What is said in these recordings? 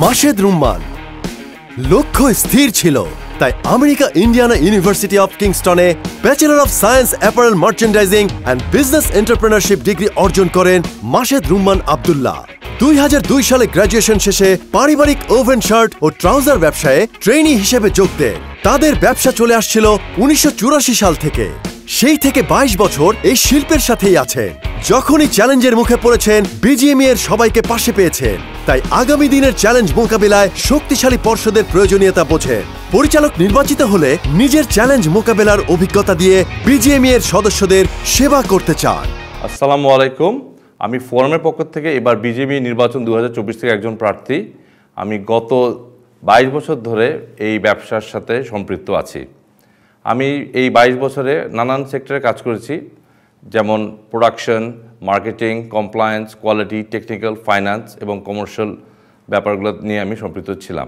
মাশেদ রুম্মান লক্ষ্য স্থির ছিল, তাই আমেরিকা ইন্ডিয়ানা ইউনিভার্সিটি অফ কিংস্টনে bachelor of science apparel merchandising and business entrepreneurship degree অর্জন করেন মাশেদ রুম্মান আব্দুল্লাহ। 2002 সালে গ্র্যাজুয়েশন শেষে পারিবারিক ওভেন শার্ট ও ট্রাউজার ব্যবসায়ে ট্রেনি হিসেবে যোগ দেন। তাদের ব্যবসা চলে আসছিল 1984 সাল থেকে। সেই থেকে 22 বছর এই শিল্পের সাথেই আছেন। যখনই চ্যালেঞ্জের মুখে পড়েছেন, বিজিএমইএ এর সবাইকে পাশে পেয়েছেন। তাই আগামী দিনের চ্যালেঞ্জ মোকাবিলায় শক্তিশালী পর্ষদের প্রয়োজনীয়তা বোঝেন। পরিচালক নির্বাচিত হলে নিজের চ্যালেঞ্জ মোকাবেলার অভিজ্ঞতা দিয়ে বিজিএমইএ এর সদস্যদের সেবা করতে চান। আসসালামু আলাইকুম। আমি ফোরামের পক্ষ থেকে এবার বিজিএমইএ নির্বাচন 2024 থেকে একজন প্রার্থী। আমি গত 22 বছর ধরে এই ব্যবসার সাথে সম্পৃক্ত আছি। আমি এই 22 বছরে নানান সেক্টরে কাজ করেছি, যেমন production, marketing, compliance, quality, technical, finance এবং কমার্শিয়াল ব্যাপারগুলো নিয়ে আমি সম্পৃক্ত ছিলাম।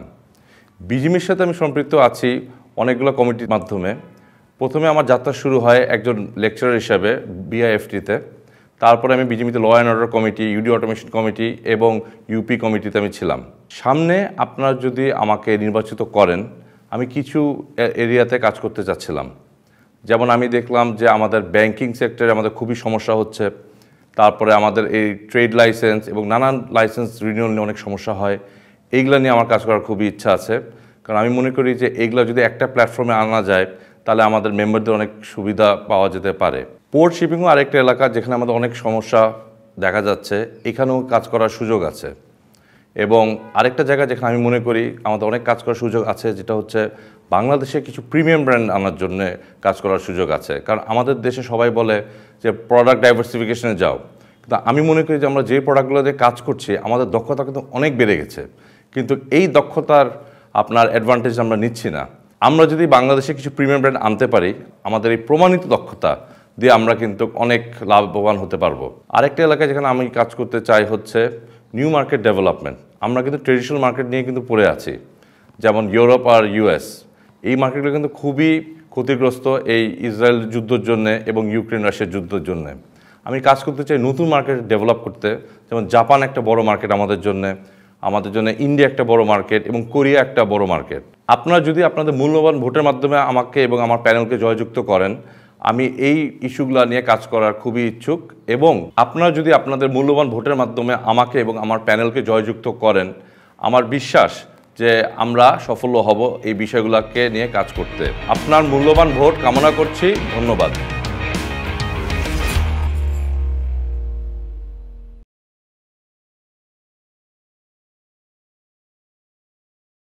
বিজিএমইএর সাথে আমি সম্পৃক্ত আছি অনেকগুলো কমিটির মাধ্যমে। প্রথমে আমার যাত্রা শুরু হয় একজন লেকচারার হিসাবে বিআইএফটিতে। তারপরে আমি বিজিএমইতে law and order committee, UD automation committee এবং ইউপি কমিটিতে আমি ছিলাম। সামনে আপনারা যদি আমাকে নির্বাচিত করেন, আমি কিছু এরিয়াতে কাজ করতে চাচ্ছিলাম। যেমন আমি দেখলাম যে আমাদের ব্যাংকিং সেক্টরে আমাদের খুবই সমস্যা হচ্ছে। তারপরে আমাদের এই ট্রেড লাইসেন্স এবং নানান লাইসেন্স রিনিউয়াল নিয়ে অনেক সমস্যা হয়। এইগুলো নিয়ে আমার কাজ করার খুবই ইচ্ছা আছে, কারণ আমি মনে করি যে এইগুলো যদি একটা প্ল্যাটফর্মে আনা যায়, তাহলে আমাদের মেম্বারদের অনেক সুবিধা পাওয়া যেতে পারে। পোর্ট শিপিংও আরেকটা এলাকা যেখানে আমাদের অনেক সমস্যা দেখা যাচ্ছে, এখানেও কাজ করার সুযোগ আছে। এবং আরেকটা জায়গা যেখানে আমি মনে করি আমাদের অনেক কাজ করার সুযোগ আছে, যেটা হচ্ছে বাংলাদেশে কিছু প্রিমিয়াম ব্র্যান্ড আনার জন্য কাজ করার সুযোগ আছে। কারণ আমাদের দেশে সবাই বলে যে প্রোডাক্ট ডাইভার্সিফিকেশনে যাও, কিন্তু আমি মনে করি যে আমরা যে প্রোডাক্টগুলো দিয়ে কাজ করছি আমাদের দক্ষতা কিন্তু অনেক বেড়ে গেছে, কিন্তু এই দক্ষতার আপনার অ্যাডভান্টেজ আমরা নিচ্ছি না। আমরা যদি বাংলাদেশে কিছু প্রিমিয়াম ব্র্যান্ড আনতে পারি, আমাদের এই প্রমাণিত দক্ষতা দিয়ে আমরা কিন্তু অনেক লাভবান হতে পারবো। আরেকটা এলাকায় যেখানে আমি কাজ করতে চাই হচ্ছে নিউ মার্কেট ডেভেলপমেন্ট। আমরা কিন্তু ট্রেডিশনাল মার্কেট নিয়ে কিন্তু পড়ে আছি, যেমন ইউরোপ আর ইউএস। এই মার্কেটগুলো কিন্তু খুবই ক্ষতিগ্রস্ত এই ইসরায়েল যুদ্ধের জন্যে এবং ইউক্রেন রাশিয়ার যুদ্ধের জন্যে। আমি কাজ করতে চাই নতুন মার্কেট ডেভেলপ করতে, যেমন জাপান একটা বড় মার্কেট আমাদের জন্য ইন্ডিয়া একটা বড় মার্কেট এবং কোরিয়া একটা বড় মার্কেট। আপনারা যদি আপনাদের মূল্যবান ভোটের মাধ্যমে আমাকে এবং আমার প্যানেলকে জয়যুক্ত করেন, আমি এই ইস্যুগুলো নিয়ে কাজ করার খুবই ইচ্ছুক। এবং আপনারা যদি আপনাদের মূল্যবান ভোটের মাধ্যমে আমাকে এবং আমার প্যানেলকে জয়যুক্ত করেন, আমার বিশ্বাস যে আমরা সফল হব এই বিষয়গুলোকে নিয়ে কাজ করতে। আপনার মূল্যবান ভোট কামনা করছি। ধন্যবাদ।